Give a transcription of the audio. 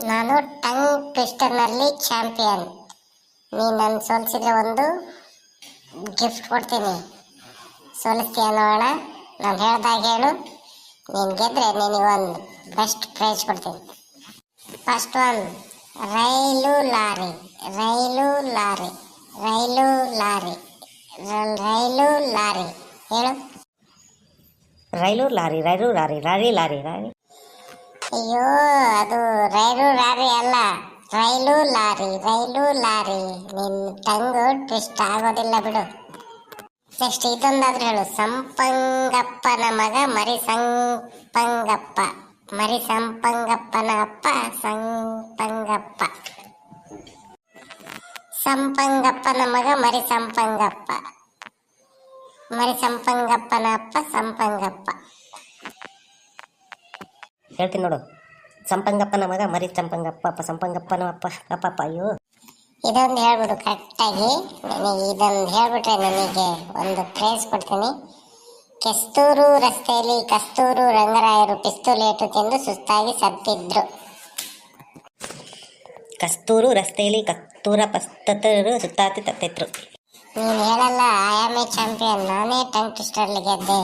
ನಾನು tongue ಟ್ವಿಸ್ಟರ್ನಲ್ಲಿ champion. ನೀನು ನನ್ನ ಸೋಲಿಸಿದ್ರೆ ಒಂದು ಗಿಫ್ಟ್ ಕೊಡ್ತೀನಿ. ಸೋಲಿಸ್ತೀಯ ನೋಡೋಣ. ನಾನು ಹೇಳ್ದಾಗ ಹೇಳು. ನೀನು ಗೆದ್ರೆ ನಿನಗೊಂದು ಬೆಸ್ಟ್ ಪ್ರೈಸ್ ಕೊಡ್ತೀನಿ. ಫಸ್ಟ್ ಒನ್, ರೈಲು ಲಾರಿ ರೈಲು ಲಾರಿ ರೈಲು ಲಾರಿ ರೈಲು ಲಾರಿ. ಹೇಳು. ರೈಲು ಲಾರಿ ರೈಲು ಲಾರಿ ಲಾರಿ ಲಾರಿ ಲಾರಿ. ಅಯ್ಯೋ, ಅದು ರೈಲು ಲಾರಿ ಅಲ್ಲ, ರೈಲು ಲಾರಿ ರೈಲು ಲಾರಿ. ನಿನ್ನ ಟಂಗು ಟ್ವಿಸ್ಟ್ ಆಗೋದಿಲ್ಲ ಬಿಡು. ನೆಕ್ಸ್ಟ್ ಇದೊಂದಾದ್ರೂ ಹೇಳು. ಸಂಪಂಗಪ್ಪನ ಮಗ ಮರಿ ಸಂಪಂಗಪ್ಪ. ಮರಿ ಸಂಪಂಗಪ್ಪನ ಅಪ್ಪ ಸಂಪಂಗಪ್ಪ. ಸಂಪಂಗಪ್ಪನ ಮಗ ಮರಿ ಸಂಪಂಗಪ್ಪ. ಮರಿ ಸಂಪಂಗಪ್ಪನ ಅಪ್ಪ ಸಂಪಂಗಪ್ಪ. ಹೇಳ್ತೀನಿ ನೋಡು. ಸಂಪಂಗಪ್ಪನ ಮಗ ಮರಿ ಸಂಪಂಗಪ್ಪ ಅಪ್ಪ ಸಂಪಂಗಪ್ಪನ ಅಪ್ಪ ಅಪ್ಪಪ್ಪ. ಅಯ್ಯೋ, ಇದೊಂದು ಹೇಳ್ಬಿಡು ಕರೆಕ್ಟಾಗಿ. ನನಗೆ ಇದೊಂದು ಹೇಳ್ಬಿಟ್ರೆ ನನಗೆ ಒಂದು ಪ್ರೈಸ್ ಕೊಡ್ತೀನಿ. ಕೆಸ್ತೂರು ರಸ್ತೆಯಲ್ಲಿ ಕಸ್ತೂರು ರಂಗರಾಯರು ಪಿಸ್ತೂಲೇಟು ತಿಂದು ಸುಸ್ತಾಗಿ ಸತ್ತಿದ್ರು. ಕಸ್ತೂರು ರಸ್ತೆಯಲ್ಲಿ ಕಸ್ತೂರ ಪಸ್ತರು ಸುತ್ತಾತಿ ತತ್ತಿದ್ರು. ನೀನು ಹೇಳಲ್ಲ, ಐ ಆಮ್ ಎ ಚಾಂಪಿಯನ್. ನಾನೇ ಟಂಗ್ ಟ್ವಿಸ್ಟರ್ಲಿ ಗೆದ್ದೆ.